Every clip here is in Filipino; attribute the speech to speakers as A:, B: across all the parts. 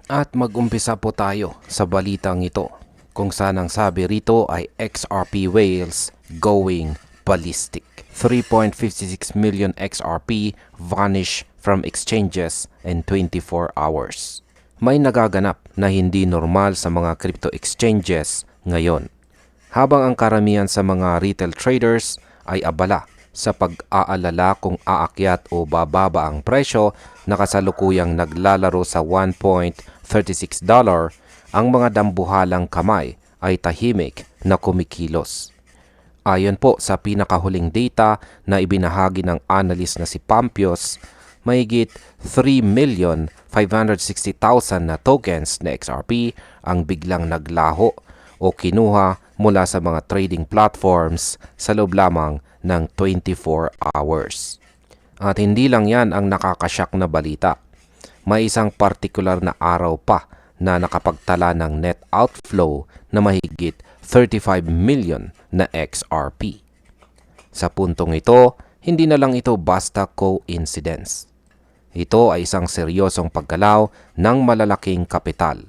A: At mag-umpisa po tayo sa balitang ito kung saan ang sabi rito ay XRP whales going ballistic. 3.56 million XRP vanish from exchanges in 24 hours. May nagaganap na hindi normal sa mga crypto exchanges ngayon. Habang ang karamihan sa mga retail traders ay abala sa pag-aalala kung aakyat o bababa ang presyo na kasalukuyang naglalaro sa $1.36, ang mga dambuhalang kamay ay tahimik na kumikilos. Ayon po sa pinakahuling data na ibinahagi ng analyst na si Pampios, mahigit 3,560,000 na tokens na XRP ang biglang naglaho o kinuha mula sa mga trading platforms sa loob lamang ng 24 hours. At hindi lang yan ang nakakasyak na balita. May isang partikular na araw pa na nakapagtala ng net outflow na mahigit 35 million na XRP. Sa puntong ito, hindi na lang ito basta coincidence. Ito ay isang seryosong paggalaw ng malalaking kapital.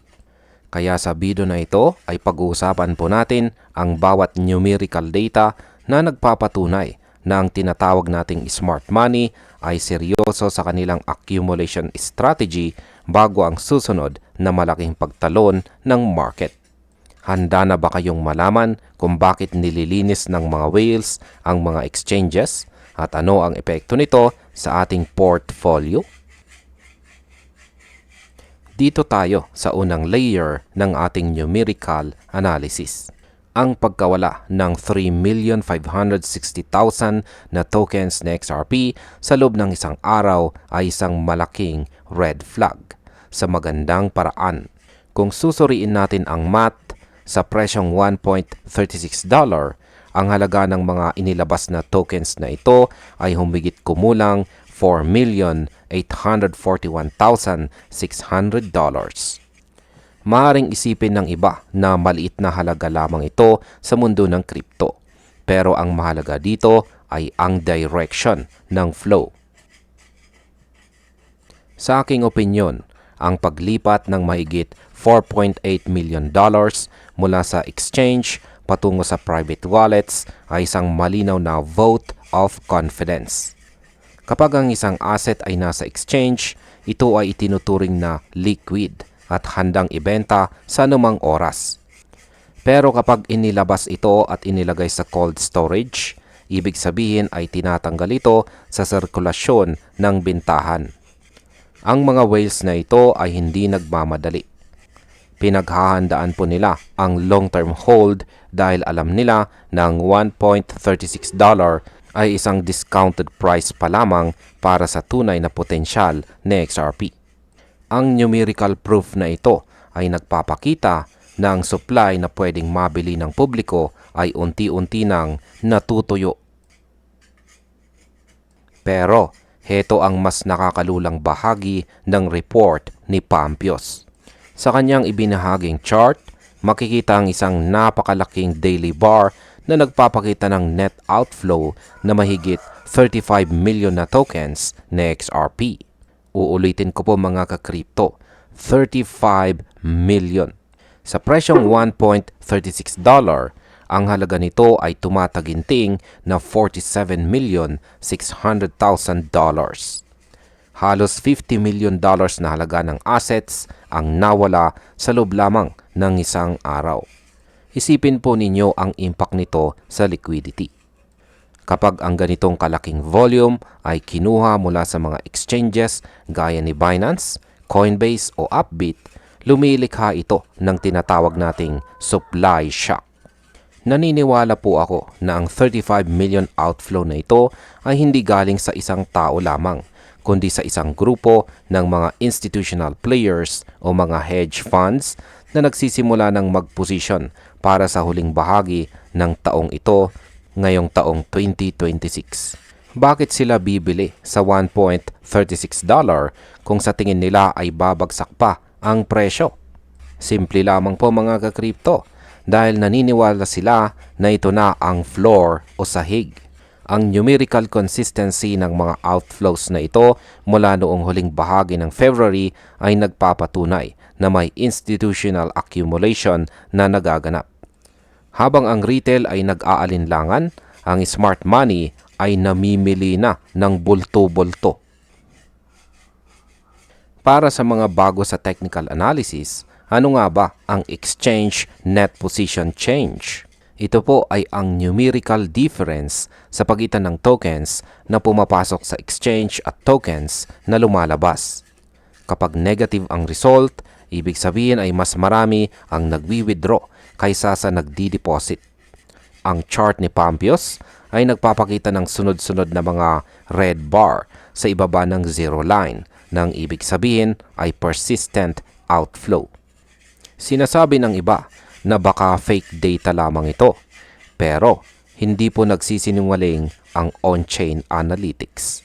A: Kaya sa video na ito ay pag-uusapan po natin ang bawat numerical data na nagpapatunay na ang tinatawag nating smart money ay seryoso sa kanilang accumulation strategy bago ang susunod na malaking pagtalon ng market. Handa na ba kayong malaman kung bakit nililinis ng mga whales ang mga exchanges at ano ang epekto nito sa ating portfolio? Dito tayo sa unang layer ng ating numerical analysis. Ang pagkawala ng 3,560,000 na tokens na XRP sa loob ng isang araw ay isang malaking red flag sa magandang paraan. Kung susuriin natin ang math sa presyong $1.36, ang halaga ng mga inilabas na tokens na ito ay humigit kumulang $4,841,600. Maaaring isipin ng iba na maliit na halaga lamang ito sa mundo ng crypto. Pero ang mahalaga dito ay ang direction ng flow. Sa aking opinyon, ang paglipat ng mahigit $4.8 million mula sa exchange patungo sa private wallets ay isang malinaw na vote of confidence. Kapag ang isang asset ay nasa exchange, ito ay itinuturing na liquid at handang ibenta sa anumang oras. Pero kapag inilabas ito at inilagay sa cold storage, ibig sabihin ay tinatanggal ito sa sirkulasyon ng bintahan. Ang mga whales na ito ay hindi nagmamadali. Pinaghahandaan po nila ang long-term hold dahil alam nila na ang $1.36 ay isang discounted price pa lamang para sa tunay na potensyal na XRP. Ang numerical proof na ito ay nagpapakita na ang supply na pwedeng mabili ng publiko ay unti-unti nang natutuyo. Pero heto ang mas nakakalulang bahagi ng report ni Pampios. Sa kanyang ibinahaging chart, makikita ang isang napakalaking daily bar na nagpapakita ng net outflow na mahigit 35 million na tokens na XRP. Uulitin ko po mga ka-crypto, 35 million. Sa presyong $1.36, ang halaga nito ay tumataginting na $47,600,000. Halos $50 million na halaga ng assets ang nawala sa loob lamang ng isang araw. Isipin po ninyo ang impact nito sa liquidity. Kapag ang ganitong kalaking volume ay kinuha mula sa mga exchanges gaya ni Binance, Coinbase o Upbit, lumilikha ito ng tinatawag nating supply shock. Naniniwala po ako na ang 35 million outflow na ito ay hindi galing sa isang tao lamang, kundi sa isang grupo ng mga institutional players o mga hedge funds na nagsisimula ng mag-position para sa huling bahagi ng taong ito ngayong taong 2026. Bakit sila bibili sa $1.36 kung sa tingin nila ay babagsak pa ang presyo? Simple lamang po mga ka-crypto, dahil naniniwala sila na ito na ang floor o sahig. Ang numerical consistency ng mga outflows na ito mula noong huling bahagi ng February ay nagpapatunay na may institutional accumulation na nagaganap. Habang ang retail ay nag-aalinlangan, ang smart money ay namimili na ng bulto-bulto. Para sa mga bago sa technical analysis, ano nga ba ang exchange net position change? Ito po ay ang numerical difference sa pagitan ng tokens na pumapasok sa exchange at tokens na lumalabas. Kapag negative ang result, ibig sabihin ay mas marami ang nagwi-withdraw kaysa sa nagdi-deposit. Ang chart ni Pampios ay nagpapakita ng sunod-sunod na mga red bar sa ibaba ng zero line nang ibig sabihin ay persistent outflow. Sinasabi ng iba na baka fake data lamang ito, pero hindi po nagsisinungaling ang on-chain analytics.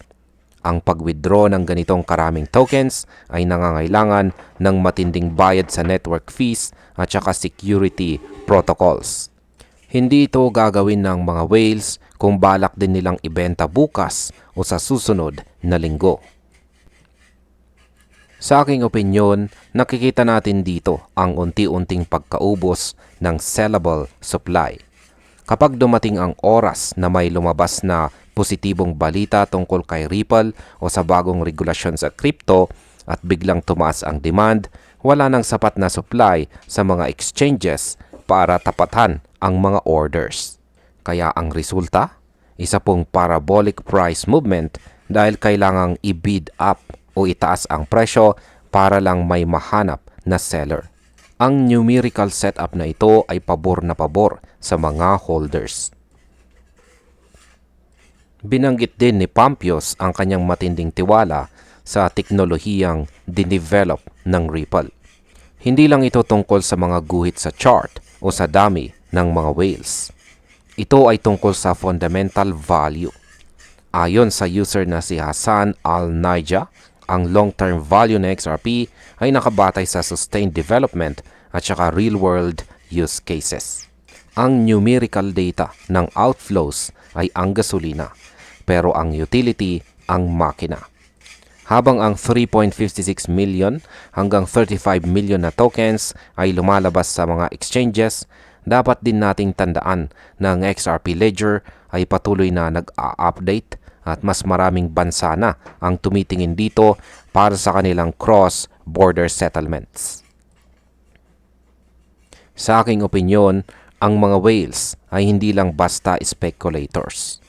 A: Ang pag-withdraw ng ganitong karaming tokens ay nangangailangan ng matinding bayad sa network fees at saka security protocols. Hindi ito gagawin ng mga whales kung balak din nilang ibenta bukas o sa susunod na linggo. Sa aking opinyon, nakikita natin dito ang unti-unting pagkaubos ng sellable supply. Kapag dumating ang oras na may lumabas na positibong balita tungkol kay Ripple o sa bagong regulasyon sa crypto at biglang tumaas ang demand, wala nang sapat na supply sa mga exchanges para tapatan ang mga orders. Kaya ang resulta, isa pong parabolic price movement dahil kailangang i-bid up o itaas ang presyo para lang may mahanap na seller. Ang numerical setup na ito ay pabor na pabor sa mga holders. Binanggit din ni Pampios ang kanyang matinding tiwala sa teknolohiyang dinevelop ng Ripple. Hindi lang ito tungkol sa mga guhit sa chart o sa dami ng mga whales. Ito ay tungkol sa fundamental value. Ayon sa user na si Hassan Al-Naija, ang long-term value ng XRP ay nakabatay sa sustained development at saka real-world use cases. Ang numerical data ng outflows ay ang gasolina, pero ang utility ang makina. Habang ang 3.56 million hanggang 35 million na tokens ay lumalabas sa mga exchanges, dapat din nating tandaan na ang XRP Ledger ay patuloy na nag-a-update at mas maraming bansa na ang tumitingin dito para sa kanilang cross-border settlements. Sa aking opinyon, ang mga whales ay hindi lang basta speculators.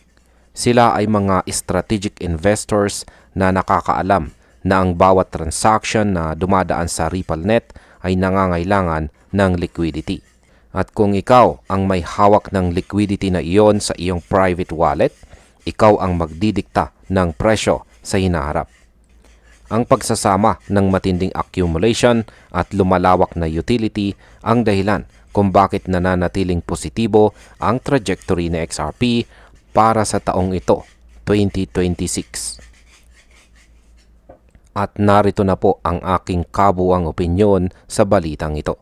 A: Sila ay mga strategic investors na nakakaalam na ang bawat transaction na dumadaan sa RippleNet ay nangangailangan ng liquidity. At kung ikaw ang may hawak ng liquidity na iyon sa iyong private wallet, ikaw ang magdidikta ng presyo sa hinaharap. Ang pagsasama ng matinding accumulation at lumalawak na utility ang dahilan kung bakit nananatiling positibo ang trajectory ng XRP para sa taong ito, 2026. At narito na po ang aking kabuuang opinyon sa balitang ito.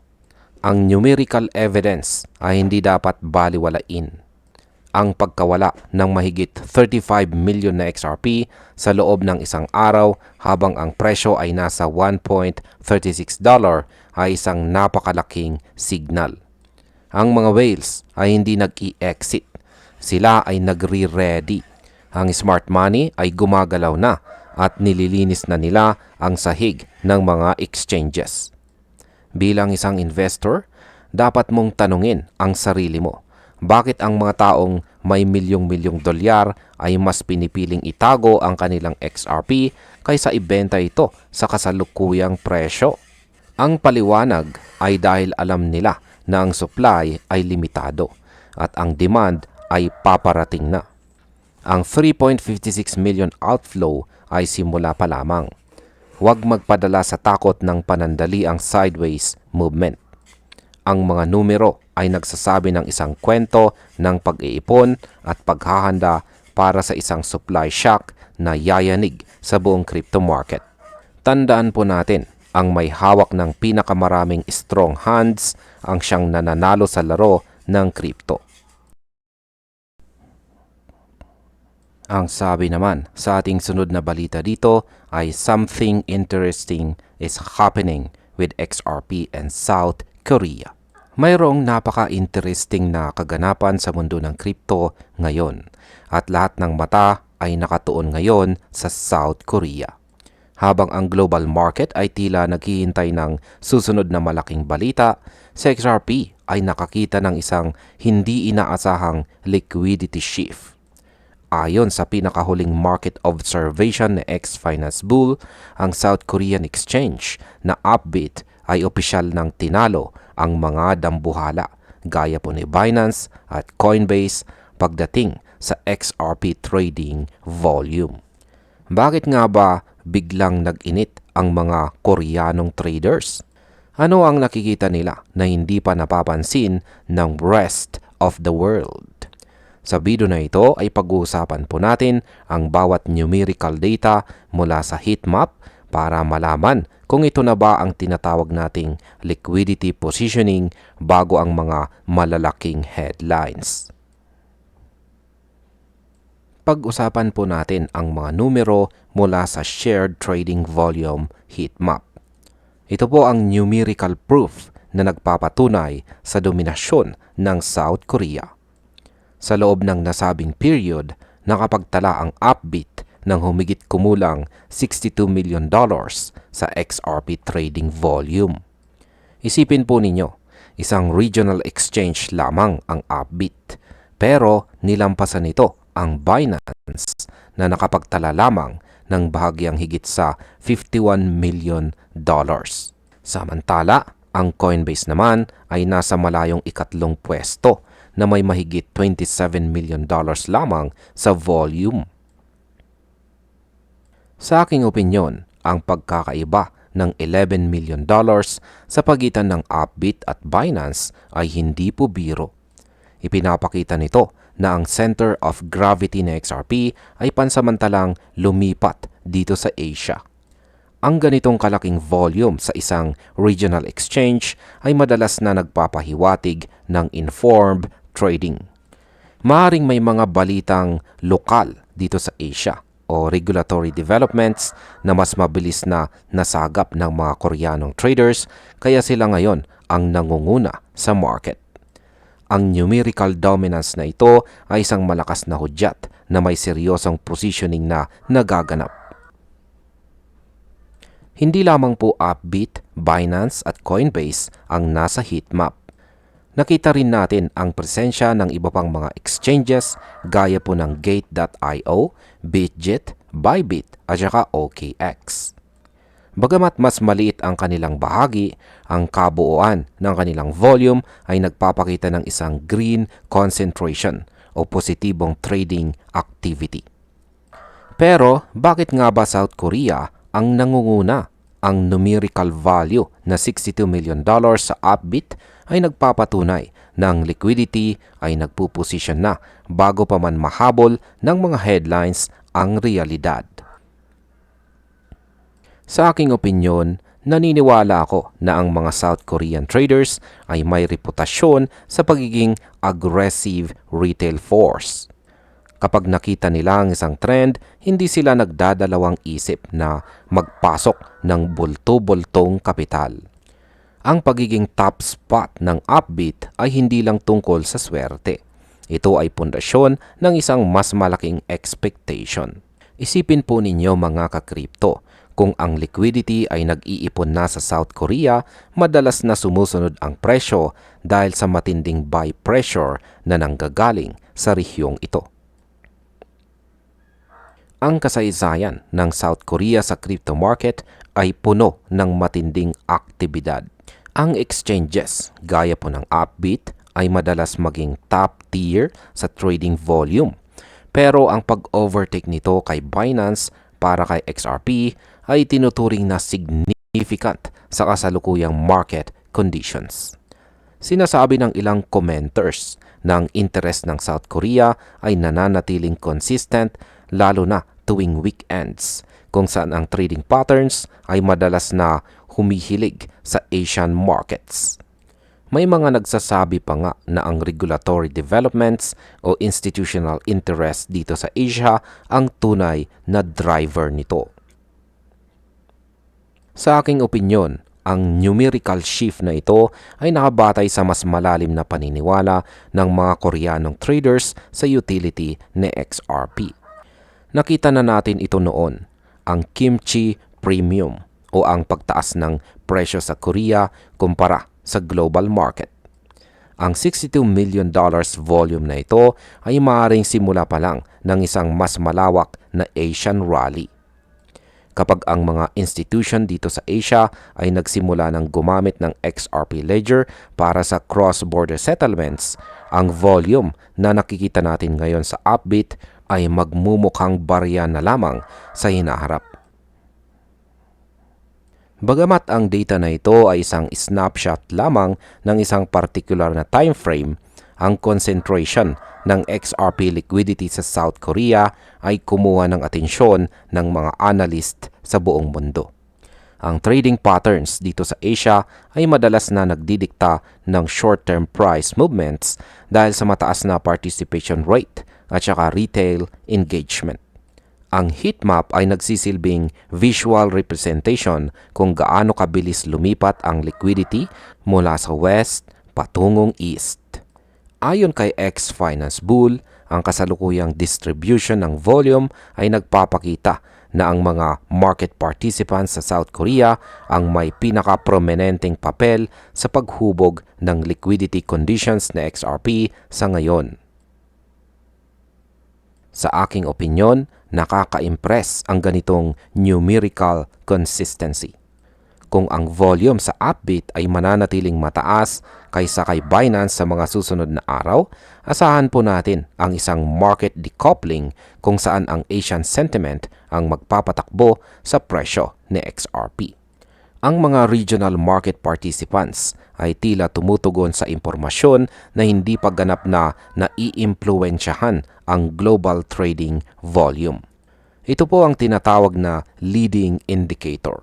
A: Ang numerical evidence ay hindi dapat baliwalain. Ang pagkawala ng mahigit 35 million na XRP sa loob ng isang araw habang ang presyo ay nasa $1.36 ay isang napakalaking signal. Ang mga whales ay hindi nag-i-exit. Sila ay nagre-ready. Ang smart money ay gumagalaw na at nililinis na nila ang sahig ng mga exchanges. Bilang isang investor, dapat mong tanungin ang sarili mo. Bakit ang mga taong may milyong-milyong dolyar ay mas pinipiling itago ang kanilang XRP kaysa ibenta ito sa kasalukuyang presyo? Ang paliwanag ay dahil alam nila na ang supply ay limitado at ang demand ay paparating na. Ang 3.56 million outflow ay simula pa lamang. Huwag magpadala sa takot ng panandali ang sideways movement. Ang mga numero ay nagsasabi ng isang kwento ng pag-iipon at paghahanda para sa isang supply shock na yayanig sa buong crypto market. Tandaan po natin, ang may hawak ng pinakamaraming strong hands ang siyang nananalo sa laro ng crypto. Ang sabi naman sa ating sunod na balita dito ay something interesting is happening with XRP and South Korea. Mayroong napaka-interesting na kaganapan sa mundo ng crypto ngayon at lahat ng mata ay nakatuon ngayon sa South Korea. Habang ang global market ay tila naghihintay ng susunod na malaking balita, si XRP ay nakakita ng isang hindi inaasahang liquidity shift. Ayon sa pinakahuling market observation ni X-Finance Bull, ang South Korean exchange na Upbit ay opisyal ng tinalo ang mga dambuhala gaya po ni Binance at Coinbase pagdating sa XRP trading volume. Bakit nga ba biglang nag-init ang mga Koreanong traders? Ano ang nakikita nila na hindi pa napapansin ng rest of the world? Sa video na ito ay pag-uusapan po natin ang bawat numerical data mula sa heatmap para malaman kung ito na ba ang tinatawag nating liquidity positioning bago ang mga malalaking headlines. Pag-usapan po natin ang mga numero mula sa shared trading volume heatmap. Ito po ang numerical proof na nagpapatunay sa dominasyon ng South Korea. Sa loob ng nasabing period, nakapagtala ang Upbit ng humigit kumulang $62 million sa XRP trading volume. Isipin po ninyo, isang regional exchange lamang ang Upbit, pero nilampasan nito ang Binance na nakapagtala lamang ng bahagyang higit sa $51 million. Samantala, ang Coinbase naman ay nasa malayong ikatlong pwesto na may mahigit $27 million lamang sa volume. Sa aking opinyon, ang pagkakaiba ng $11 million sa pagitan ng Upbit at Binance ay hindi po biro. Ipinapakita nito na ang center of gravity ng XRP ay pansamantalang lumipat dito sa Asia. Ang ganitong kalaking volume sa isang regional exchange ay madalas na nagpapahiwatig ng informed trading. Maaring may mga balitang lokal dito sa Asia o regulatory developments na mas mabilis na nasagap ng mga Koreanong traders kaya sila ngayon ang nangunguna sa market. Ang numerical dominance na ito ay isang malakas na hudyat na may seryosong positioning na nagaganap. Hindi lamang po Upbit, Binance at Coinbase ang nasa heatmap. Nakita rin natin ang presensya ng iba pang mga exchanges gaya po ng Gate.io, Bitget, Bybit at saka OKX. Bagamat mas maliit ang kanilang bahagi, ang kabuuan ng kanilang volume ay nagpapakita ng isang green concentration o positibong trading activity. Pero bakit nga ba South Korea ang nangunguna? Ang numerical value na $62 million sa Upbit ay nagpapatunay na ang liquidity ay nagpuposisyon na bago pa man mahabol ng mga headlines ang realidad. Sa aking opinyon, naniniwala ako na ang mga South Korean traders ay may reputasyon sa pagiging aggressive retail force. Kapag nakita nila ang isang trend, hindi sila nagdadalawang isip na magpasok ng bulto-bultong kapital. Ang pagiging top spot ng Upbit ay hindi lang tungkol sa swerte. Ito ay pundasyon ng isang mas malaking expectation. Isipin po ninyo mga ka-crypto, kung ang liquidity ay nag-iipon na sa South Korea, madalas na sumusunod ang presyo dahil sa matinding buy pressure na nanggagaling sa rehiyong ito. Ang kasaysayan ng South Korea sa crypto market ay puno ng matinding aktibidad. Ang exchanges, gaya po ng Upbit, ay madalas maging top tier sa trading volume. Pero ang pag-overtake nito kay Binance para kay XRP ay tinuturing na significant sa kasalukuyang market conditions. Sinasabi ng ilang commenters na ang interest ng South Korea ay nananatiling consistent lalo na tuwing weekends kung saan ang trading patterns ay madalas na humihilig sa Asian markets. May mga nagsasabi pa nga na ang regulatory developments o institutional interest dito sa Asia ang tunay na driver nito. Sa aking opinyon, ang numerical shift na ito ay nakabatay sa mas malalim na paniniwala ng mga Koreanong traders sa utility ni XRP. Nakita na natin ito noon, ang kimchi premium o ang pagtaas ng presyo sa Korea kumpara sa global market. Ang $62 million volume na ito ay maaaring simula pa lang ng isang mas malawak na Asian rally. Kapag ang mga institution dito sa Asia ay nagsimula ng gumamit ng XRP Ledger para sa cross-border settlements, ang volume na nakikita natin ngayon sa Upbit ay magmumukhang barya na lamang sa hinaharap. Bagamat ang data na ito ay isang snapshot lamang ng isang particular na time frame, ang concentration ng XRP liquidity sa South Korea ay kumuha ng atensyon ng mga analyst sa buong mundo. Ang trading patterns dito sa Asia ay madalas na nagdidikta ng short-term price movements dahil sa mataas na participation rate at saka retail engagement. Ang heatmap ay nagsisilbing visual representation kung gaano kabilis lumipat ang liquidity mula sa west patungong east. Ayon kay X-Finance Bull, ang kasalukuyang distribution ng volume ay nagpapakita na ang mga market participants sa South Korea ang may pinaka-prominenteng papel sa paghubog ng liquidity conditions na XRP sa ngayon. Sa aking opinyon, nakaka-impress ang ganitong numerical consistency. Kung ang volume sa Upbit ay mananatiling mataas kaysa kay Binance sa mga susunod na araw, asahan po natin ang isang market decoupling kung saan ang Asian sentiment ang magpapatakbo sa presyo ni XRP. Ang mga regional market participants ay tila tumutugon sa impormasyon na hindi pa ganap na naiimpluwensyahan ang global trading volume. Ito po ang tinatawag na leading indicator.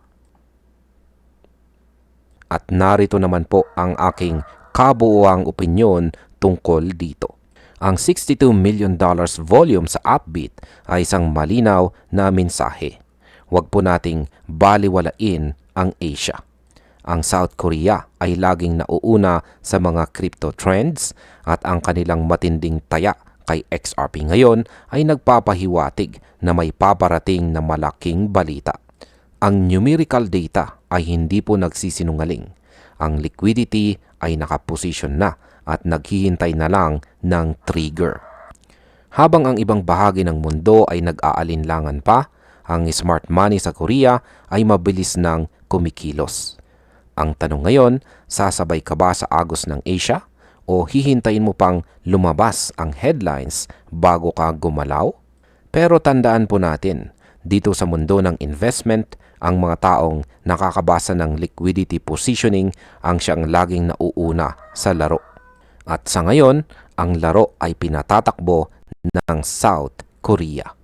A: At narito naman po ang aking kabuuang opinyon tungkol dito. Ang $62 million volume sa Upbit ay isang malinaw na mensahe. Huwag po nating baliwalain ang Asia. Ang South Korea ay laging nauuna sa mga crypto trends at ang kanilang matinding taya kay XRP ngayon ay nagpapahiwatig na may paparating na malaking balita. Ang numerical data ay hindi po nagsisinungaling. Ang liquidity ay nakaposisyon na at naghihintay na lang ng trigger. Habang ang ibang bahagi ng mundo ay nag-aalinlangan pa, ang smart money sa Korea ay mabilis nang kumikilos. Ang tanong ngayon, sasabay ka ba sa agos ng Asia o hihintayin mo pang lumabas ang headlines bago ka gumalaw? Pero tandaan po natin, dito sa mundo ng investment, ang mga taong nakakabasa ng liquidity positioning ang siyang laging nauuna sa laro. At sa ngayon, ang laro ay pinatatakbo ng South Korea.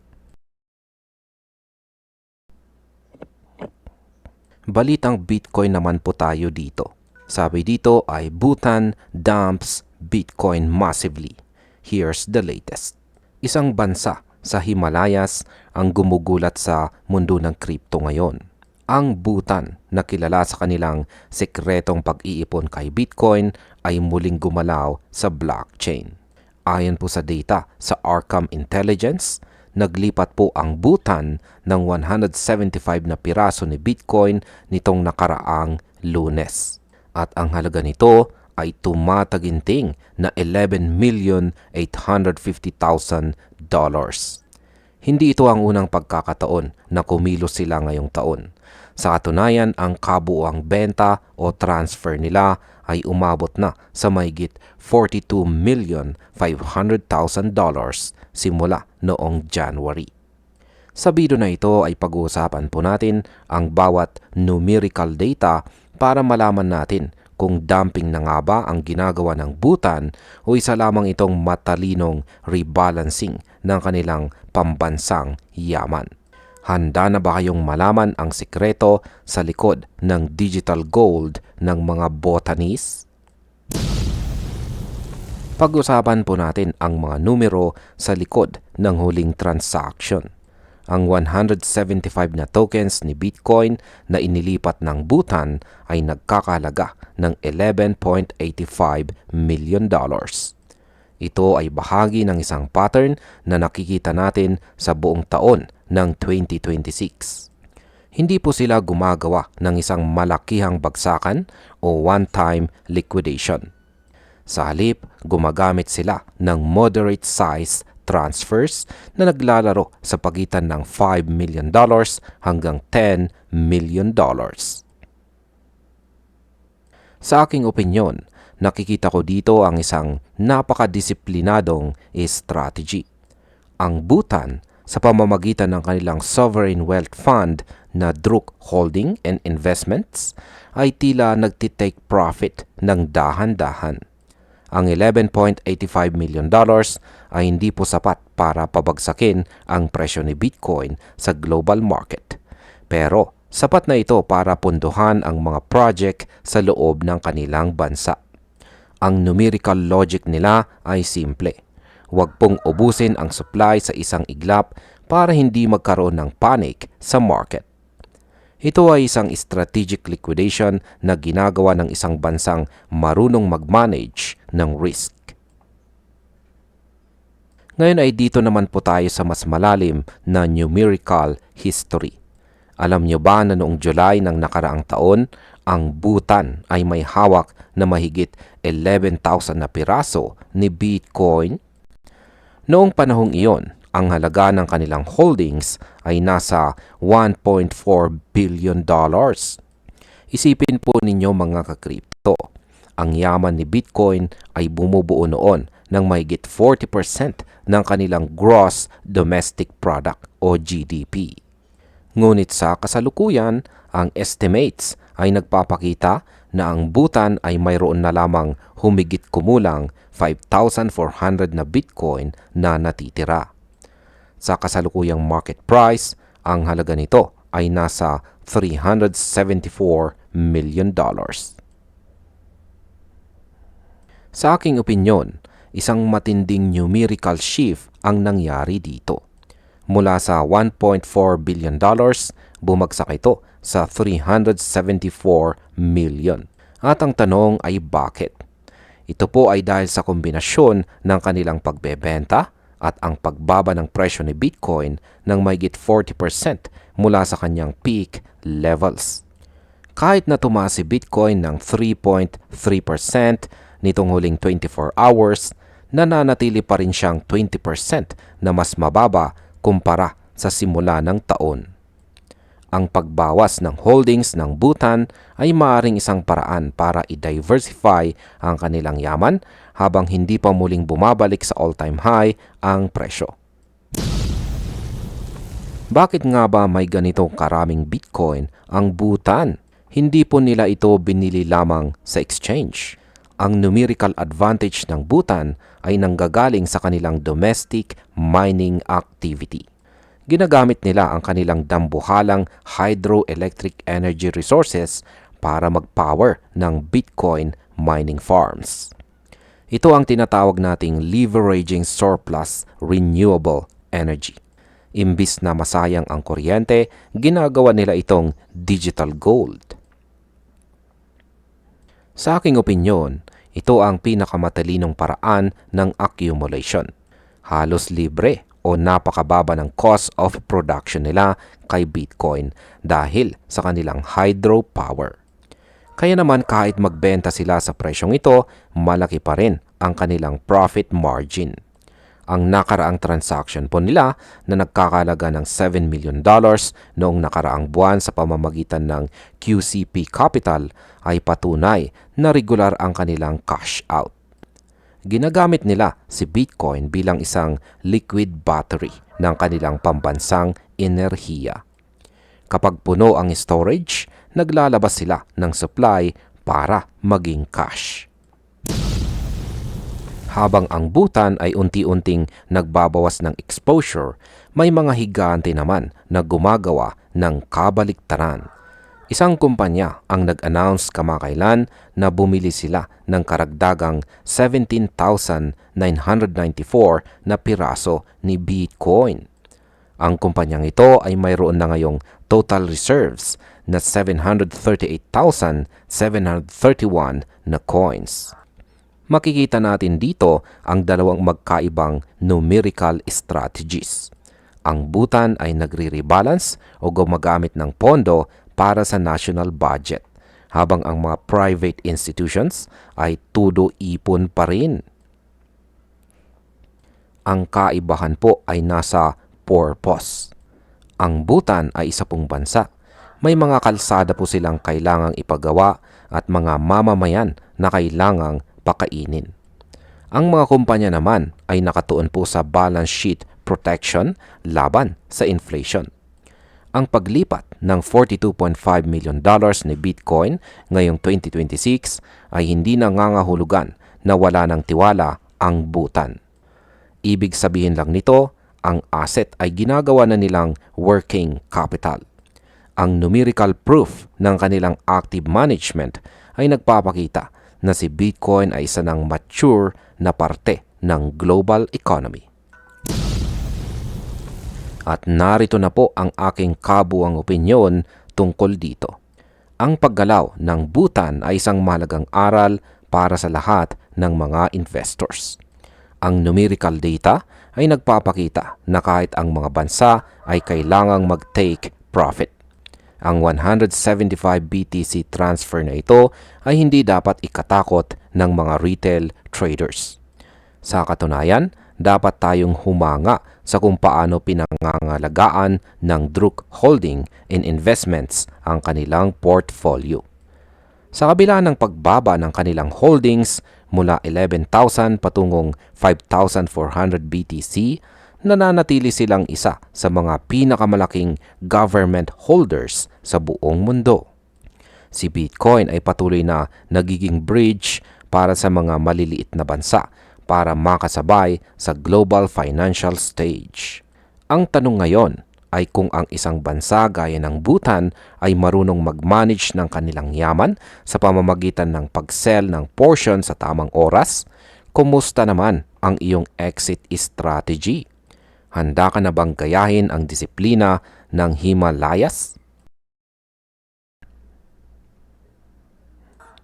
A: Balitang Bitcoin naman po tayo dito. Sabi dito ay Bhutan dumps Bitcoin massively. Here's the latest. Isang bansa sa Himalayas ang gumugulat sa mundo ng crypto ngayon. Ang Bhutan na kilala sa kanilang sekretong pag-iipon kay Bitcoin ay muling gumalaw sa blockchain. Ayon po sa data sa Arkham Intelligence, naglipat po ang Bhutan ng 175 na piraso ni Bitcoin nitong nakaraang Lunes. At ang halaga nito ay tumataginting na $11,850,000. Hindi ito ang unang pagkakataon na kumilos sila ngayong taon. Sa katunayan, ang kabuuang benta o transfer nila ay umabot na sa mahigit $42,500,000 simula noong January. Sa video na ito ay pag-uusapan po natin ang bawat numerical data para malaman natin kung dumping na nga ba ang ginagawa ng Bhutan o isa lamang itong matalinong rebalancing ng kanilang pambansang yaman. Handa na ba kayong malaman ang sikreto sa likod ng digital gold ng mga botanist? Pag-usapan po natin ang mga numero sa likod ng huling transaction. Ang 175 na tokens ni Bitcoin na inilipat ng Bhutan ay nagkakahalaga ng $11.85 million. Ito ay bahagi ng isang pattern na nakikita natin sa buong taon ng 2026. Hindi po sila gumagawa ng isang malakihang bagsakan o one-time liquidation. Sa halip, gumagamit sila ng moderate size transfers na naglalaro sa pagitan ng $5 million hanggang $10 million. Sa aking opinyon, nakikita ko dito ang isang napakadisiplinadong strategy. Ang Bhutan, sa pamamagitan ng kanilang Sovereign Wealth Fund na Druk Holding and Investments, ay tila nagtitake profit ng dahan-dahan. Ang $11.85 million ay hindi po sapat para pabagsakin ang presyo ni Bitcoin sa global market. Pero sapat na ito para punduhan ang mga project sa loob ng kanilang bansa. Ang numerical logic nila ay simple. Huwag pong ubusin ang supply sa isang iglap para hindi magkaroon ng panic sa market. Ito ay isang strategic liquidation na ginagawa ng isang bansang marunong mag-manage ng risk. Ngayon ay dito naman po tayo sa mas malalim na numerical history. Alam nyo ba na noong July ng nakaraang taon, ang Bhutan ay may hawak na mahigit 11,000 na piraso ni Bitcoin? Noong panahong iyon, ang halaga ng kanilang holdings ay nasa $1.4 billion. Isipin po ninyo mga kakripto, ang yaman ni Bitcoin ay bumubuo noon ng mahigit 40% ng kanilang gross domestic product o GDP. Ngunit sa kasalukuyan, ang estimates ay nagpapakita na ang Bhutan ay mayroon na lamang humigit kumulang 5,400 na Bitcoin na natitira. Sa kasalukuyang market price, ang halaga nito ay nasa $374 million. Sa aking opinyon, isang matinding numerical shift ang nangyari dito. Mula sa $1.4 billion, bumagsak ito sa $374 million. At ang tanong ay bakit? Ito po ay dahil sa kombinasyon ng kanilang pagbebenta at ang pagbaba ng presyo ni Bitcoin ng mahigit 40% mula sa kanyang peak levels. Kahit na tumaas si Bitcoin ng 3.3% nitong huling 24 hours, nananatili pa rin siyang 20% na mas mababa kumpara sa simula ng taon. Ang pagbawas ng holdings ng Bhutan ay maaaring isang paraan para i-diversify ang kanilang yaman habang hindi pa muling bumabalik sa all-time high ang presyo. Bakit nga ba may ganitong karaming Bitcoin ang Bhutan? Hindi po nila ito binili lamang sa exchange. Ang numerical advantage ng Bhutan ay nanggagaling sa kanilang domestic mining activity. Ginagamit nila ang kanilang dambuhalang hydroelectric energy resources para mag-power ng Bitcoin mining farms. Ito ang tinatawag nating leveraging surplus renewable energy. Imbis na masayang ang kuryente, ginagawa nila itong digital gold. Sa aking opinyon, ito ang pinakamatalinong paraan ng accumulation. Halos libre o napakababa ng cost of production nila kay Bitcoin dahil sa kanilang hydropower. Kaya naman kahit magbenta sila sa presyong ito, malaki pa rin ang kanilang profit margin. Ang nakaraang transaction po nila na nagkakalaga ng $7 million noong nakaraang buwan sa pamamagitan ng QCP Capital ay patunay na regular ang kanilang cash out. Ginagamit nila si Bitcoin bilang isang liquid battery ng kanilang pambansang enerhiya. Kapag puno ang storage, naglalabas sila ng supply para maging cash. Habang ang Bhutan ay unti-unting nagbabawas ng exposure, may mga higante naman na gumagawa ng kabaliktaran. Isang kumpanya ang nag-announce kamakailan na bumili sila ng karagdagang 17,994 na piraso ni Bitcoin. Ang kumpanyang ito ay mayroon na ngayong total reserves na 738,731 na coins. Makikita natin dito ang dalawang magkaibang numerical strategies. Ang Bhutan ay nagre-rebalance o gumagamit ng pondo para sa national budget, habang ang mga private institutions ay tudo ipon pa rin. Ang kaibahan po ay nasa purpose. Ang Bhutan ay isa pong bansa. May mga kalsada po silang kailangang ipagawa at mga mamamayan na kailangang pakainin. Ang mga kumpanya naman ay nakatuon po sa balance sheet protection laban sa inflation. Ang paglipat ng $42.5 million ni Bitcoin ngayong 2026 ay hindi nangangahulugan na wala ng tiwala ang Bhutan. Ibig sabihin lang nito, ang asset ay ginagawa na nilang working capital. Ang numerical proof ng kanilang active management ay nagpapakita na si Bitcoin ay isa ng mature na parte ng global economy. At narito na po ang aking kabuuang opinyon tungkol dito. Ang paggalaw ng Bhutan ay isang mahalagang aral para sa lahat ng mga investors. Ang numerical data ay nagpapakita na kahit ang mga bansa ay kailangang mag-take profit. Ang 175 BTC transfer na ito ay hindi dapat ikatakot ng mga retail traders. Sa katunayan, dapat tayong humanga sa kung paano pinangangalagaan ng Druk Holding in Investments ang kanilang portfolio. Sa kabila ng pagbaba ng kanilang holdings mula 11,000 patungong 5,400 BTC, nananatili silang isa sa mga pinakamalaking government holders sa buong mundo. Si Bitcoin ay patuloy na nagiging bridge para sa mga maliliit na bansa para makasabay sa global financial stage. Ang tanong ngayon ay kung ang isang bansa gaya ng Bhutan ay marunong mag-manage ng kanilang yaman sa pamamagitan ng pag-sell ng portion sa tamang oras. Kumusta naman ang iyong exit strategy? Handa ka na bang gayahin ang disiplina ng Himalayas?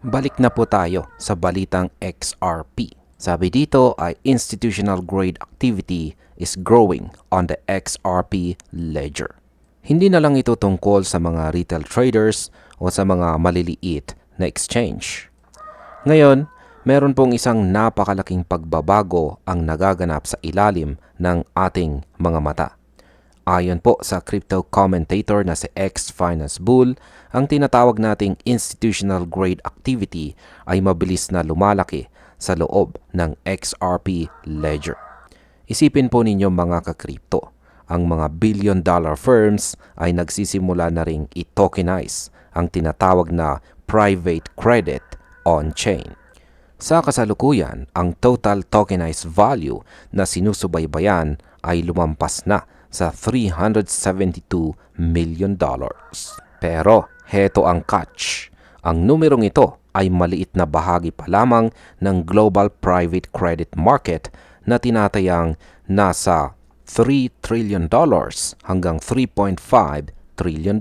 A: Balik na po tayo sa balitang XRP. Sabi dito ay institutional grade activity is growing on the XRP ledger. Hindi na lang ito tungkol sa mga retail traders o sa mga maliliit na exchange. Ngayon, meron pong isang napakalaking pagbabago ang nagaganap sa ilalim ng ating mga mata. Ayon po sa crypto commentator na si X Finance Bull, ang tinatawag nating institutional grade activity ay mabilis na lumalaki sa loob ng XRP ledger. Isipin po ninyo mga ka-crypto, ang mga billion-dollar firms ay nagsisimula na ring i-tokenize ang tinatawag na private credit on-chain. Sa kasalukuyan, ang total tokenized value na sinusubaybayan ay lumampas na sa $372 million. Pero heto ang catch. Ang numerong ito ay maliit na bahagi pa lamang ng global private credit market na tinatayang nasa $3 trillion hanggang $3.5 trillion.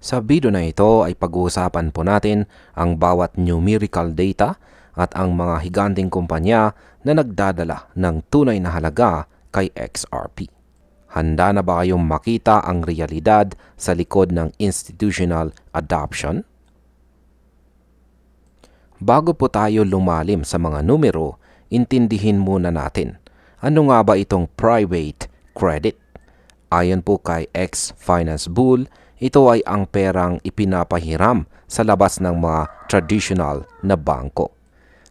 A: Sa video na ito ay pag-uusapan po natin ang bawat numerical data at ang mga higanting kumpanya na nagdadala ng tunay na halaga kay XRP. Handa na ba kayong makita ang realidad sa likod ng institutional adoption? Bago po tayo lumalim sa mga numero, intindihin muna natin, ano nga ba itong private credit? Ayon po kay X Finance Bull, ito ay ang perang ipinapahiram sa labas ng mga traditional na bangko.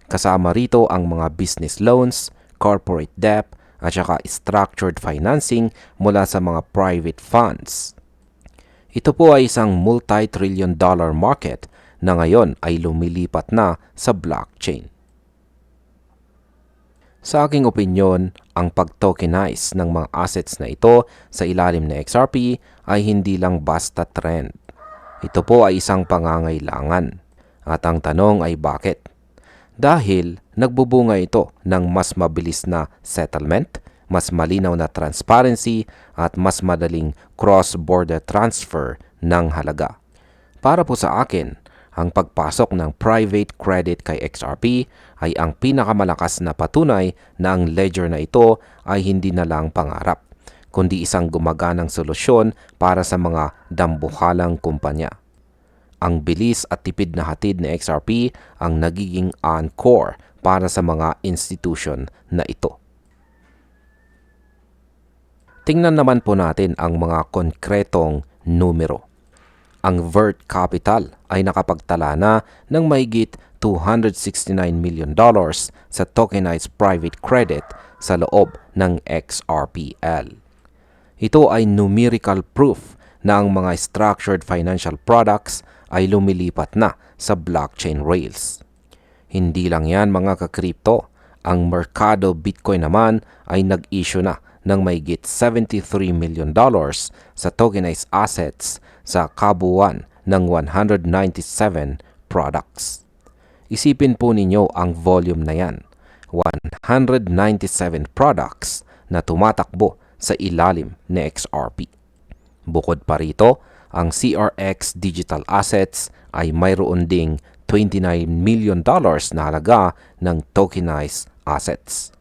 A: Kasama rito ang mga business loans, corporate debt, at saka structured financing mula sa mga private funds. Ito po ay isang multi-trillion dollar market na ngayon ay lumilipat na sa blockchain. Sa aking opinyon, ang pag-tokenize ng mga assets na ito sa ilalim ng XRP ay hindi lang basta trend. Ito po ay isang pangangailangan. At ang tanong ay bakit? Dahil nagbubunga ito ng mas mabilis na settlement, mas malinaw na transparency at mas madaling cross-border transfer ng halaga. Para po sa akin, ang pagpasok ng private credit kay XRP ay ang pinakamalakas na patunay na ang ledger na ito ay hindi na lang pangarap, kundi isang gumaganang solusyon para sa mga dambuhalang kumpanya. Ang bilis at tipid na hatid ni XRP ang nagiging encore para sa mga institution na ito. Tingnan naman po natin ang mga konkretong numero. Ang Vert Capital ay nakapagtala na ng mahigit $269 million sa tokenized private credit sa loob ng XRPL. Ito ay numerical proof na ang mga structured financial products ay lumilipat na sa blockchain rails. Hindi lang yan mga ka-crypto, ang Mercado Bitcoin naman ay nag-issue na ng mahigit $73 million sa tokenized assets sa kabuuan ng 197 products. Isipin po ninyo ang volume na yan, 197 products na tumatakbo sa ilalim ni XRP. Bukod pa rito, ang CRX Digital Assets ay mayroon ding $29 million na halaga ng tokenized assets.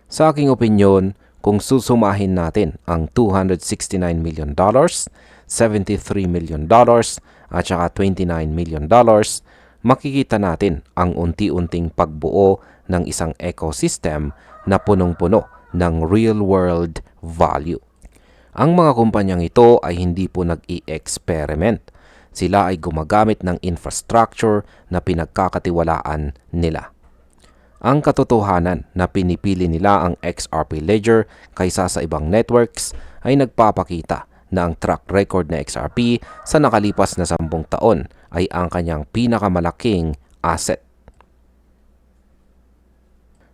A: Sa aking opinyon, kung susumahin natin ang $269 million, $73 million at saka $29 million, makikita natin ang unti-unting pagbuo ng isang ecosystem na punong-puno ng real-world value. Ang mga kumpanyang ito ay hindi po nag-i-experiment. Sila ay gumagamit ng infrastructure na pinagkakatiwalaan nila. Ang katotohanan na pinipili nila ang XRP Ledger kaysa sa ibang networks ay nagpapakita na ang track record na XRP sa nakalipas na 10 taon ay ang kanyang pinakamalaking asset.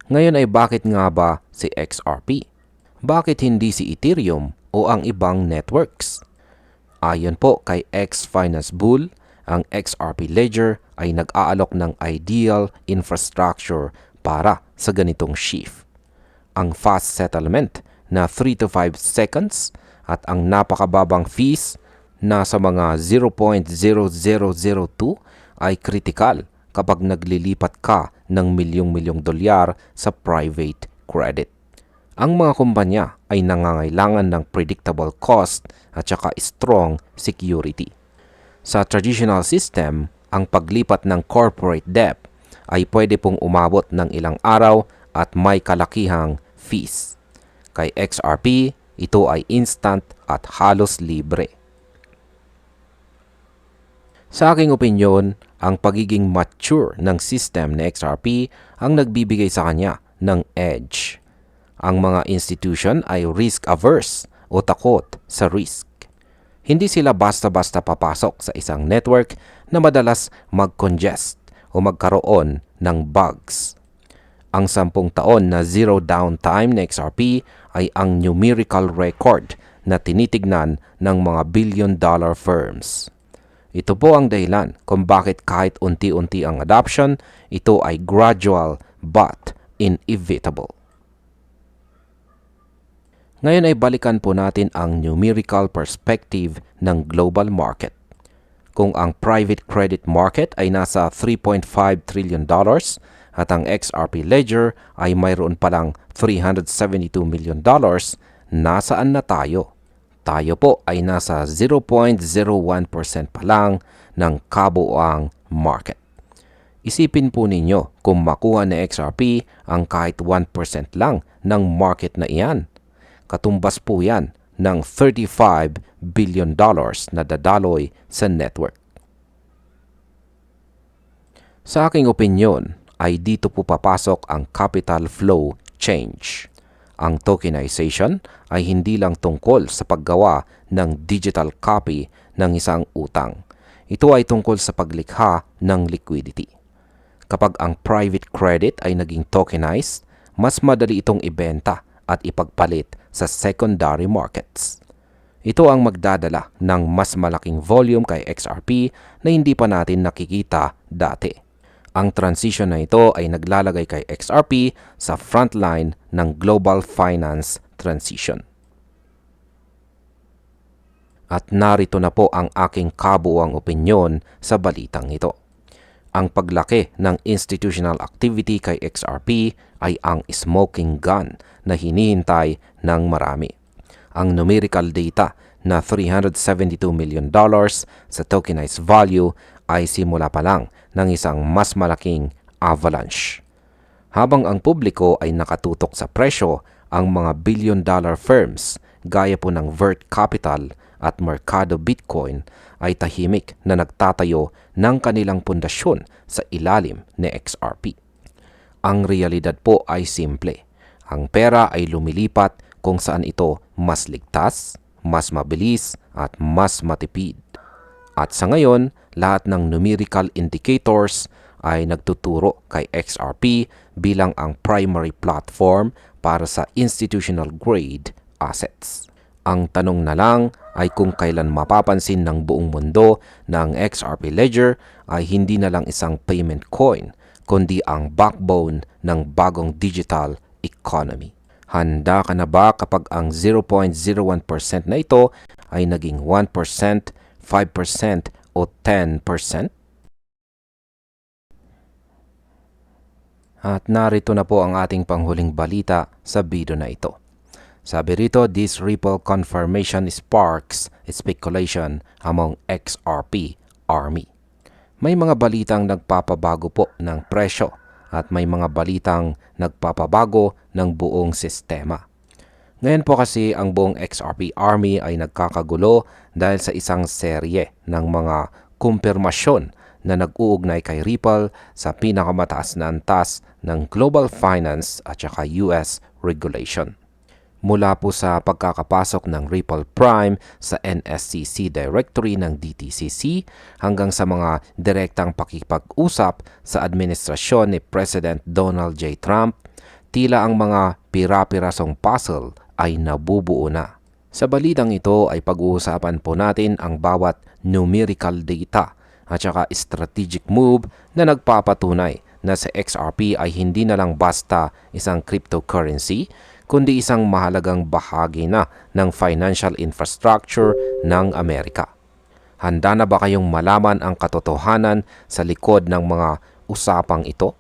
A: Ngayon ay bakit nga ba si XRP? Bakit hindi si Ethereum o ang ibang networks? Ayon po kay X-Finance Bull, ang XRP Ledger ay nag-aalok ng ideal infrastructure para sa ganitong shift. Ang fast settlement na 3 to 5 seconds at ang napakababang fees na sa mga 0.0002 ay critical kapag naglilipat ka ng milyong-milyong dolyar sa private credit. Ang mga kumpanya ay nangangailangan ng predictable cost at saka strong security. Sa traditional system, ang paglipat ng corporate debt ay pwede pong umabot ng ilang araw at may kalakihang fees. Kay XRP, ito ay instant at halos libre. Sa aking opinyon, ang pagiging mature ng system ng XRP ang nagbibigay sa kanya ng edge. Ang mga institution ay risk-averse o takot sa risk. Hindi sila basta-basta papasok sa isang network na madalas mag-congest o magkaroon ng bugs. Ang 10 taon na zero downtime ng XRP ay ang numerical record na tinitignan ng mga billion-dollar firms. Ito po ang dahilan kung bakit kahit unti-unti ang adoption, ito ay gradual but inevitable. Ngayon ay balikan po natin ang numerical perspective ng global market. Kung ang private credit market ay nasa $3.5 trillion at ang XRP Ledger ay mayroon palang $372 million, nasaan na tayo? Tayo po ay nasa 0.01% pa lang ng kabuuang market. Isipin po ninyo kung makuha ni XRP ang kahit 1% lang ng market na iyan. Katumbas po yan ng $35 billion na dadaloy sa network. Sa aking opinyon ay dito po papasok ang capital flow change. Ang tokenization ay hindi lang tungkol sa paggawa ng digital copy ng isang utang. Ito ay tungkol sa paglikha ng liquidity. Kapag ang private credit ay naging tokenized, mas madali itong ibenta at ipagpalit sa secondary markets. Ito ang magdadala ng mas malaking volume kay XRP na hindi pa natin nakikita dati. Ang transition na ito ay naglalagay kay XRP sa frontline ng global finance transition. At narito na po ang aking kabuuang opinyon sa balitang ito. Ang paglaki ng institutional activity kay XRP ay ang smoking gun na hinihintay ng marami. Ang numerical data na $372 million sa tokenized value ay simula pa lang ng isang mas malaking avalanche. Habang ang publiko ay nakatutok sa presyo, ang mga billion-dollar firms gaya po ng Vert Capital at Mercado Bitcoin ay tahimik na nagtatayo ng kanilang pundasyon sa ilalim ni XRP. Ang realidad po ay simple. Ang pera ay lumilipat kung saan ito mas ligtas, mas mabilis at mas matipid. At sa ngayon, lahat ng numerical indicators ay nagtuturo kay XRP bilang ang primary platform para sa institutional grade assets. Ang tanong na lang ay kung kailan mapapansin ng buong mundo na ang XRP Ledger ay hindi na lang isang payment coin, kundi ang backbone ng bagong digital economy. Handa ka na ba kapag ang 0.01% na ito ay naging 1%, 5% o 10%? At narito na po ang ating panghuling balita sa video na ito. Sabi rito, this Ripple confirmation sparks speculation among XRP army. May mga balitang nagpapabago po ng presyo at may mga balitang nagpapabago ng buong sistema. Ngayon po kasi ang buong XRP army ay nagkakagulo dahil sa isang serye ng mga kumpirmasyon na nag-uugnay kay Ripple sa pinakamataas na antas ng global finance at saka US regulation. Mula po sa pagkakapasok ng Ripple Prime sa NSCC directory ng DTCC hanggang sa mga direktang pakikipag-usap sa administrasyon ni President Donald J. Trump, tila ang mga pira-pirasong puzzle ay nabubuo na. Sa balitang ito ay pag-uusapan po natin ang bawat numerical data at saka strategic move na nagpapatunay na sa XRP ay hindi na lang basta isang cryptocurrency, kundi isang mahalagang bahagi na ng financial infrastructure ng Amerika. Handa na ba kayong malaman ang katotohanan sa likod ng mga usapang ito?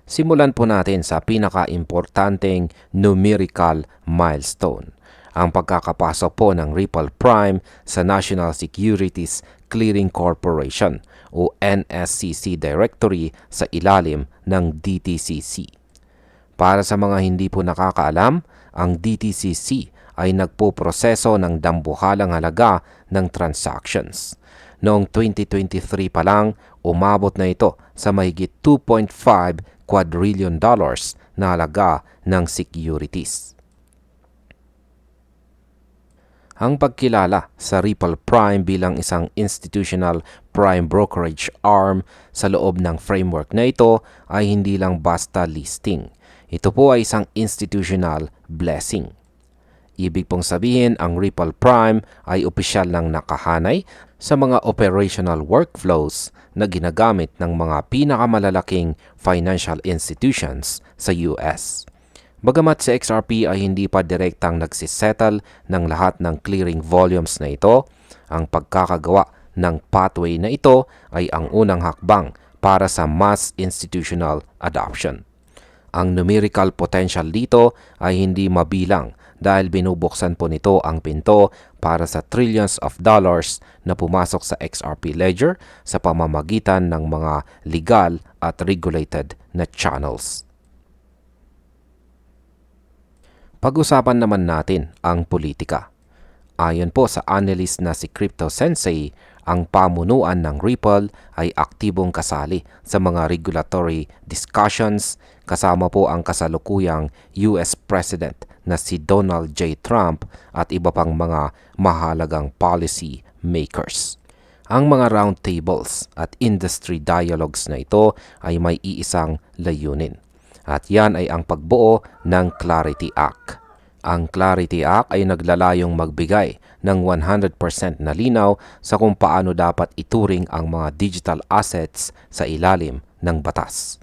A: Simulan po natin sa pinaka-importanteng numerical milestone, ang pagkakapasok po ng Ripple Prime sa National Securities Clearing Corporation o NSCC directory sa ilalim ng DTCC. Para sa mga hindi po nakakaalam, ang DTCC ay nagpoproseso ng dambuhalang halaga ng transactions. Noong 2023 pa lang, umabot na ito sa mahigit $2.5 quadrillion na halaga ng securities. Ang pagkilala sa Ripple Prime bilang isang institutional prime brokerage arm sa loob ng framework na ito ay hindi lang basta listing. Ito po ay isang institutional blessing. Ibig pong sabihin, ang Ripple Prime ay opisyal ng nakahanay sa mga operational workflows na ginagamit ng mga pinakamalalaking financial institutions sa US. Bagamat sa XRP ay hindi pa direktang nagsisettle ng lahat ng clearing volumes na ito, ang pagkakagawa ng pathway na ito ay ang unang hakbang para sa mass institutional adoption. Ang numerical potential dito ay hindi mabilang dahil binubuksan po nito ang pinto para sa trillions of dollars na pumasok sa XRP Ledger sa pamamagitan ng mga legal at regulated na channels. Pag-usapan naman natin ang politika. Ayon po sa analyst na si Crypto Sensei, ang pamunuan ng Ripple ay aktibong kasali sa mga regulatory discussions kasama po ang kasalukuyang US President na si Donald J. Trump at iba pang mga mahalagang policy makers. Ang mga roundtables at industry dialogues na ito ay may iisang layunin. At yan ay ang pagbuo ng Clarity Act. Ang Clarity Act ay naglalayong magbigay ng 100% na linaw sa kung paano dapat ituring ang mga digital assets sa ilalim ng batas.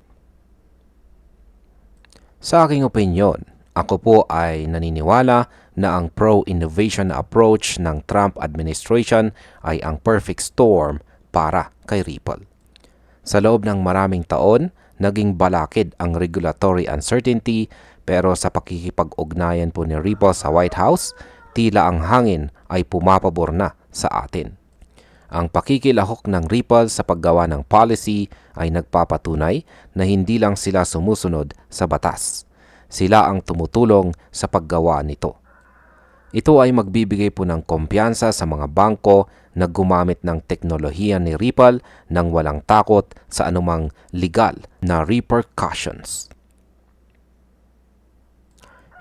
A: Sa aking opinyon, ako po ay naniniwala na ang pro-innovation na approach ng Trump administration ay ang perfect storm para kay Ripple. Sa loob ng maraming taon, naging balakid ang regulatory uncertainty, pero sa pakikipag-ugnayan po ni Ripple sa White House, tila ang hangin ay pumapabor na sa atin. Ang pakikilahok ng Ripple sa paggawa ng policy ay nagpapatunay na hindi lang sila sumusunod sa batas. Sila ang tumutulong sa paggawa nito. Ito ay magbibigay po ng kumpiyansa sa mga bangko na gumamit ng teknolohiya ni Ripple nang walang takot sa anumang legal na repercussions.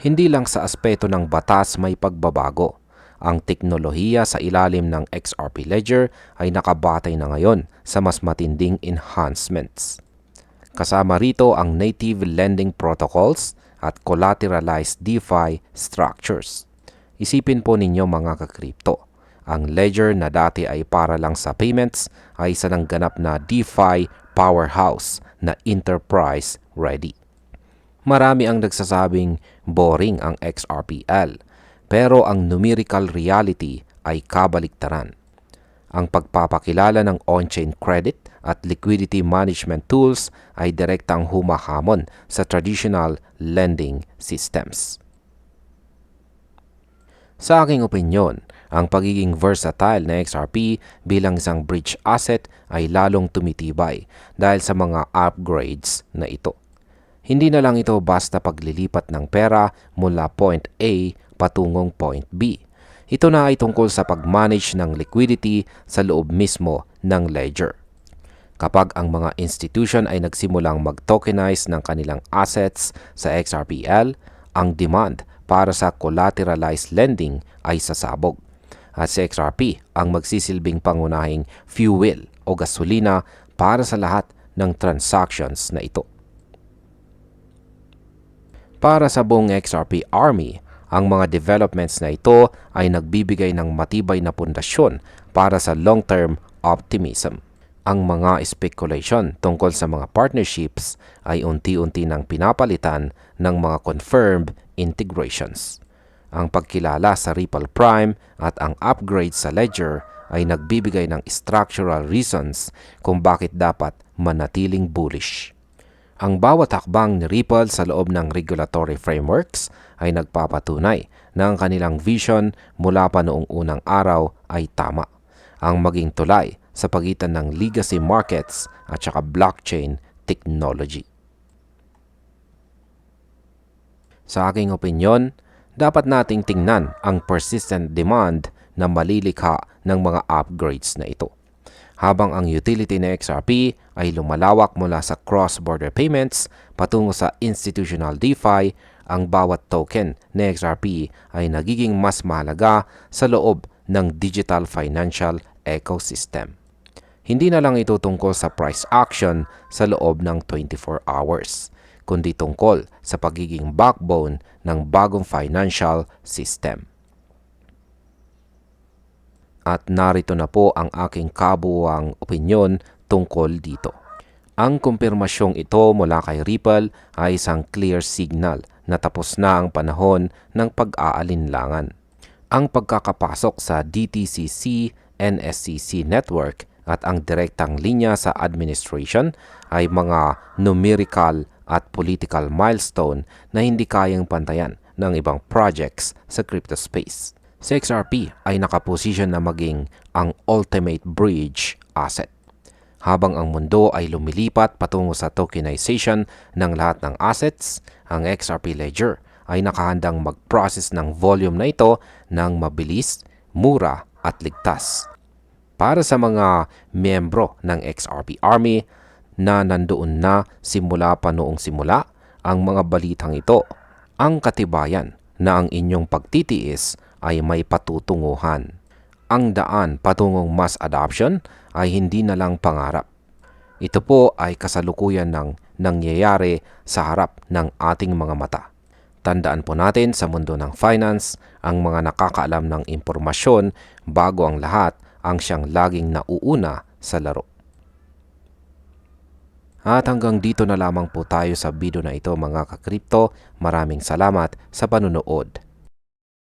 A: Hindi lang sa aspeto ng batas may pagbabago. Ang teknolohiya sa ilalim ng XRP Ledger ay nakabatay na ngayon sa mas matinding enhancements. Kasama rito ang native lending protocols at collateralized DeFi structures. Isipin po ninyo mga kakripto, ang ledger na dati ay para lang sa payments ay isa ng ganap na DeFi powerhouse na enterprise ready. Marami ang nagsasabing boring ang XRPL, pero ang numerical reality ay kabaliktaran. Ang pagpapakilala ng on-chain credit at liquidity management tools ay direktang humahamon sa traditional lending systems. Sa aking opinyon, ang pagiging versatile na XRP bilang isang bridge asset ay lalong tumitibay dahil sa mga upgrades na ito. Hindi na lang ito basta paglilipat ng pera mula point A patungong point B. Ito na ay tungkol sa pag-manage ng liquidity sa loob mismo ng ledger. Kapag ang mga institution ay nagsimulang mag-tokenize ng kanilang assets sa XRPL, ang demand para sa collateralized lending ay sasabog. At si XRP ang magsisilbing pangunahing fuel o gasolina para sa lahat ng transactions na ito. Para sa buong XRP Army, ang mga developments na ito ay nagbibigay ng matibay na pundasyon para sa long-term optimism. Ang mga speculation tungkol sa mga partnerships ay unti-unti nang pinapalitan ng mga confirmed integrations. Ang pagkilala sa Ripple Prime at ang upgrade sa Ledger ay nagbibigay ng structural reasons kung bakit dapat manatiling bullish. Ang bawat hakbang ni Ripple sa loob ng regulatory frameworks ay nagpapatunay na ang kanilang vision mula pa noong unang araw ay tama. Ang maging tulay sa pagitan ng legacy markets at saka blockchain technology. Sa aking opinyon, dapat nating tingnan ang persistent demand na malilikha ng mga upgrades na ito. Habang ang utility ng XRP ay lumalawak mula sa cross-border payments patungo sa institutional DeFi, ang bawat token ng XRP ay nagiging mas mahalaga sa loob ng digital financial ecosystem. Hindi na lang ito tungkol sa price action sa loob ng 24 hours, kundi tungkol sa pagiging backbone ng bagong financial system. At narito na po ang aking kabuuang opinyon tungkol dito. Ang kumpirmasyong ito mula kay Ripple ay isang clear signal na tapos na ang panahon ng pag-aalinlangan. Ang pagkakapasok sa DTCC NSCC network at ang direktang linya sa administration ay mga numerical at political milestone na hindi kayang pantayan ng ibang projects sa crypto space. Si XRP ay nakaposisyon na maging ang ultimate bridge asset. Habang ang mundo ay lumilipat patungo sa tokenization ng lahat ng assets, ang XRP Ledger ay nakahandang mag-process ng volume na ito ng mabilis, mura at ligtas. Para sa mga miyembro ng XRP Army na nandoon na simula pa noong simula, ang mga balitang ito, ang katibayan na ang inyong pagtitiis ay may patutunguhan. Ang daan patungong mass adoption ay hindi na lang pangarap. Ito po ay kasalukuyan ng nangyayari sa harap ng ating mga mata. Tandaan po natin sa mundo ng finance, ang mga nakakaalam ng impormasyon bago ang lahat ang siyang laging nauuna sa laro. At hanggang dito na lamang po tayo sa video na ito mga ka-crypto. Maraming salamat sa panunood.